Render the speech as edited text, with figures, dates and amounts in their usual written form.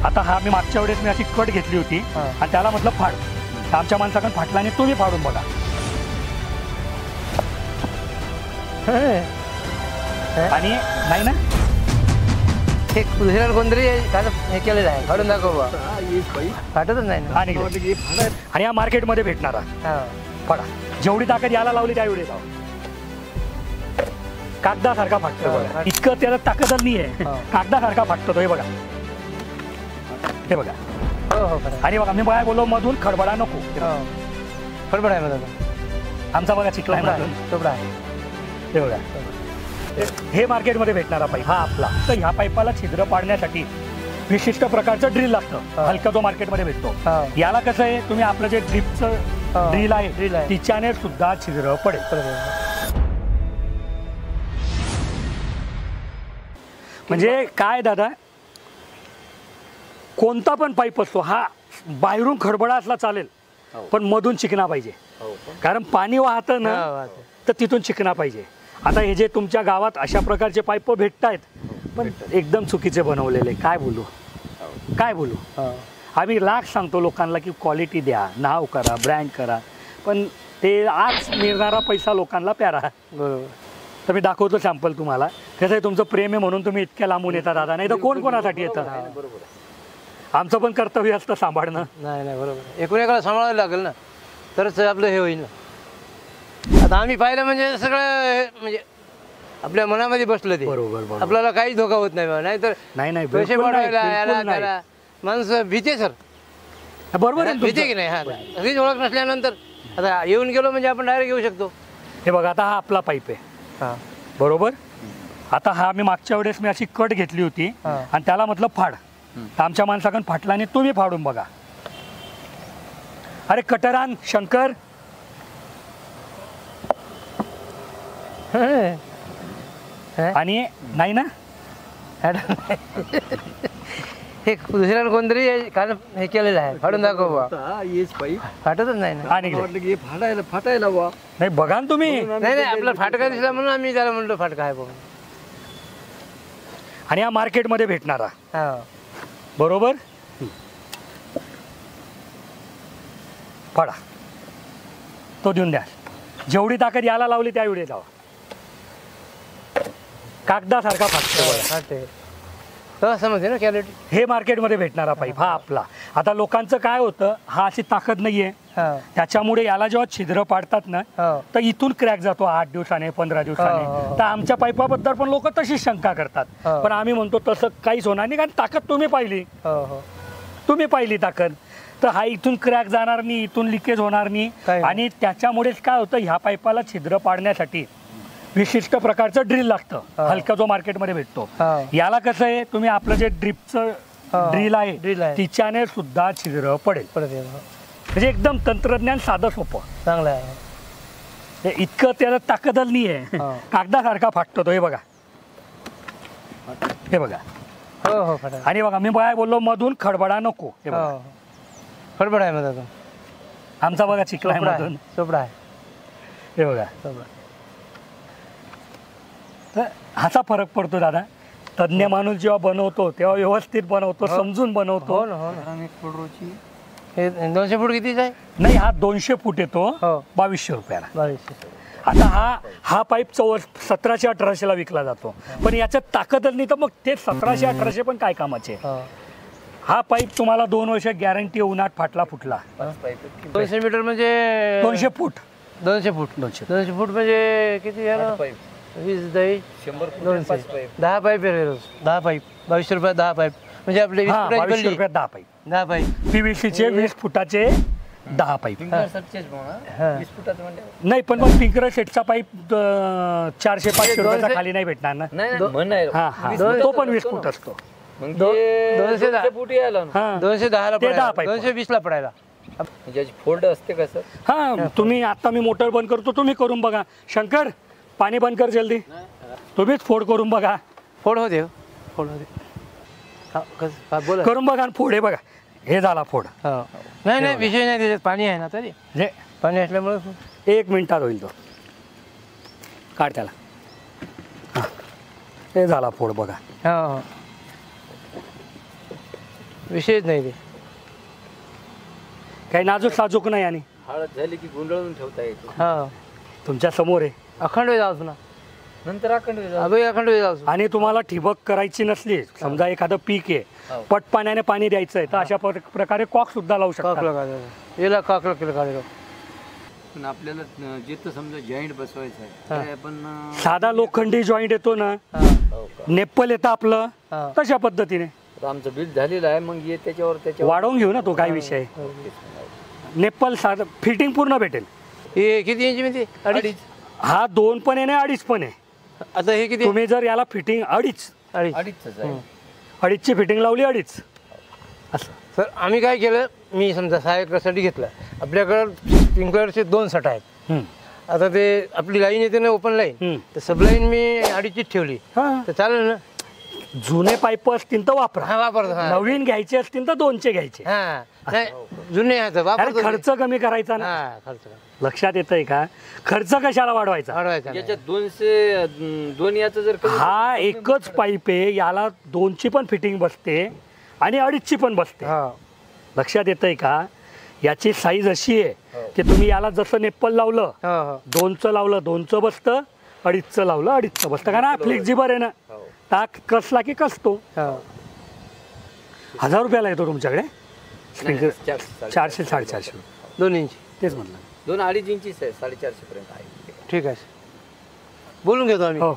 आता हा मी मागच्या वेळेस मी अशी कट घेतली होती आणि त्याला म्हटलं फाड, आमच्या माणसाकडून फाटला आणि तुम्ही फाडून बघा. आणि नाही ना हे दुसऱ्याला कोणतरी हे केलेलं आहे, फाडून दाखव फाटतच नाही ना. आणि या मार्केटमध्ये भेटणारा फाडा, जेवढी ताकद याला लावली त्यावेळी लाव, कागदासारखा फाटतो बघा. इतकं त्याला ताकदच नाही आहे, कागदासारखा फाटतो तो. हे बघा, हे बघा. आणि बघा मी काय बोललो, मधून खडबडा नको. खडबड आहे मला आमचा बघा चिखला आहे. हे बघा, हे मार्केटमध्ये भेटणारा पाईप हा आपला. तर ह्या पाईपाला छिद्र पाडण्यासाठी विशिष्ट प्रकारचं ड्रिल लागतं, हलका जो मार्केटमध्ये भेटतो. याला कसं आहे, तुम्ही आपलं जे ड्रिपचं ड्रिल आहे तिच्याने सुद्धा छिद्र पडेल. म्हणजे काय दादा, कोणता पण पाईप असतो हा बाहेरून खडबडा असला चालेल, पण मधून चिकना पाहिजे. कारण पाणी वाहतं ना, तर तिथून चिकना पाहिजे. आता हे जे तुमच्या गावात अशा प्रकारचे पाईप भेटतायत, पण एकदम चुकीचे बनवलेले. काय बोलू आम्ही लाख सांगतो लोकांना की क्वालिटी द्या, नाव करा, ब्रँड करा, पण ते आज मिळणारा पैसा लोकांना प्यारा. बरोबर. तर मी दाखवतो सॅम्पल तुम्हाला. कसं आहे, तुमचं प्रेम आहे म्हणून तुम्ही इतक्या लांबून येता दादा, नाही तर कोण कोणासाठी येतं. आमचं पण कर्तव्य असतं सांभाळणं. नाही बरोबर, एकूण एकाला सांभाळायला लागेल ना, तरच आपलं हे होईल ना. आता आम्ही पाहिलं म्हणजे सगळं म्हणजे आपल्या मनामध्ये बसलं ते. बरोबर. आपल्याला काही धोका होत नाही. नाहीतर नाही पैसे पाठवायला याला त्याला माणसं भीते सर. बरोबर आहे, भीते की नाही. हा कधीच ओळख नसल्यानंतर आता येऊन गेलो म्हणजे आपण डायरेक्ट येऊ शकतो. हे बघा, आता हा आपला पाईप आहे बरोबर. आता हा मी मागच्या वेळेस मी अशी कट घेतली होती आणि त्याला म्हटलं फाड, आमच्या माणसाकडून फाटला आणि तुम्ही फाडून बघा. अरे कटरान शंकर, आणि नाही ना हे दुसऱ्याला कोणतरी हे केलेलं आहे, फाडून दाखव फाटतच नाही ना. फाटायला नाही बघा ना तुम्ही. नाही आपला फाटका दिसला म्हणून आम्ही त्याला म्हणलो फाटका आहे बघून. आणि या मार्केटमध्ये भेटणारा बरोबर फाडा, तो देऊन द्या. जेवढी ताकद याला लावली त्यावेळी लावा, कागदासारखा फाटतो. समजते ना क्वालिटी. हे मार्केटमध्ये भेटणारा पाईप हा आपला. आता लोकांचं काय होतं, हा अशी ताकद नाहीये, त्याच्यामुळे याला जेव्हा छिद्र पाडतात ना, तर इथून क्रॅक जातो 8 दिवसाने 15 दिवसाने. तर आमच्या पाईपाबद्दल पण लोक तशीच शंका करतात, पण आम्ही म्हणतो तसं काहीच होणार नाही, कारण ताकद तुम्ही पाहिली ताकद. तर हा इथून क्रॅक जाणार नाही, इथून लिकेज होणार नाही. आणि त्याच्यामुळेच काय होतं, ह्या पाईपाला छिद्र पाडण्यासाठी विशिष्ट प्रकारचं ड्रिल लागतं, हलका जो मार्केटमध्ये भेटतो. याला कसं आहे, तुम्ही आपलं जे ड्रिपचं ड्रिल आहे तिच्याने सुद्धा छिद्र पडेल. म्हणजे एकदम तंत्रज्ञान साधं सोपं चांगलं आहे. इतकं त्याला ताकदच नाही आहे, कागदासारखा फाटतो तो. हे बघा, हे बघा. आणि बघा मी काय बोललो, मधून खडबडा नको. हे बघा, खडबड आहे माझा आमचा बघा चिखला आहे मधून. चोपडा आहे. हे बघा, हाचा फरक पडतो दादा. तज्ञ माणूस जेव्हा बनवतो तेव्हा व्यवस्थित बनवतो, समजून बनवतो. 200 फूट कितीच आहे? नाही, हा 200 फूट येतो 2200 रुपयाला. 2200. आता हा पाईप 1700-1800 ला विकला जातो, पण याच्यात ताकदच नाही, तर मग ते 1700-1800 पण काय कामाचे. हा पाईप तुम्हाला 2 वर्ष गॅरंटी, उन्हात फाटला फुटला. 200 मीटर म्हणजे 200 फूट. 200 फूट म्हणजे किती झालं? 20 10 100 10 पाईप आहे रोज. 10 पाईप 2200 रुपयात 10 पाईप म्हणजे आपले 2200 रुपयात 10 पाईप. 10 पाईप पीव्हीसीचे 20 फुटाचे 10 पाईप. नाही, पण मग पिंकर सेटचा पाईप 400-500 रुपयाचा खाली नाही भेटणार ना. तो पण 20 फूट असतो. 210 फूट यायला 220 ला पडायला. फोल्ड असते का सर? हा, तुम्ही आता मी मोटर बंद करतो, तुम्ही करून बघा. शंकर, पाणी बंद कर जल्दी. तुम्हीच फोड करून बघा. फोड होते करून बघा. फोड हे बघा, हे झाला फोड. नाही विषय नाही, त्याच्यात पाणी आहे ना. तरी पाणी असल्यामुळे 1 मिनिटात होईल तो. काढ त्याला. हे झाला फोड बघा. विषयच नाही ते. काही नाजूक साजूक नाही आणि हळद झाली की गुंडळून ठेवता येतो. हा तुमच्या समोर आहे. अखंड वेळ जाऊस ना नंतर अखंड वेळ जातो. अभय अखंड वेळ जाऊस. आणि तुम्हाला ठिबक करायची नसली समजा एखादं पीक आहे हो. पट पाण्याने पाणी द्यायचं आहे तर अशा प्रकारे कॉक सुद्धा लावू शकता. काकला काढायला याला काकला केलं काढायला. पण आपल्याला जिथं समजा जॉईंट बसवायचं आहे ते आपण साधा लोखंडी जॉईंट येतो ना हो का? नेप्पल येतं आपलं हा. तशा पद्धतीने आता आमचं बिल झालेलं आहे मग ये त्याच्यावर वाढवून घेऊ ना तो काय विषय आहे. नेप्पल साधं फिटिंग पूर्ण भेटेल. हे किती इंच मध्ये? अडीच. हा 2 पण आहे आणि 2.5 पण आहे. आता हे किती? तुम्ही जर याला फिटिंग 2.5 अडीच. अडीचच आहे. 2.5ची फिटिंग लावली 2.5 असं. सर आम्ही काय केलं, मी समजा 6 एकरसाठी घेतलं. आपल्याकडं स्प्रिंकलरचे 2 सट आहेत. हम्म. आता ते आपली लाईन येते ना ओपन लाईन, हम्म. तर सब लाईन मी 2.5चीच ठेवली. हा. तर चालेल ना? जुने पाईप असतील तर वापरा. हा वापरतो. हा नवीन घ्यायचे असतील तर 2चे घ्यायचे. हा नाही जुने आहेत अरे वापरतो. खर्च कमी करायचा ना. हा खर्च लक्षात येतंय का? खर्च कशाला वाढवायचा? वाढवायचा नाही. याच्यात 200 याचं जर कमी- हा एकच पाईप आहे, याला 2ची पण फिटिंग बसते आणि 2.5ची पण बसते. हा लक्षात येतंय का? याची साईज अशी आहे की तुम्ही याला जसं नेप्पल लावलं हा हा 2चं लावलं 2चं बसतं, 2.5चं लावलं 2.5चं बसतं. कारण हा फ्लेक्झिबल आहे ना, हो. टाक कसला की कसतो. हा 1000 रुपयाला येतो तुमच्याकडे स्प्रिंकलर. चारशे- 400 450 2 इंच. तेच म्हणलं. 2-2.5 इंचीच आहे 450 पर्यंत आहे. ठीक आहे बोलून घेतो आम्ही. हो.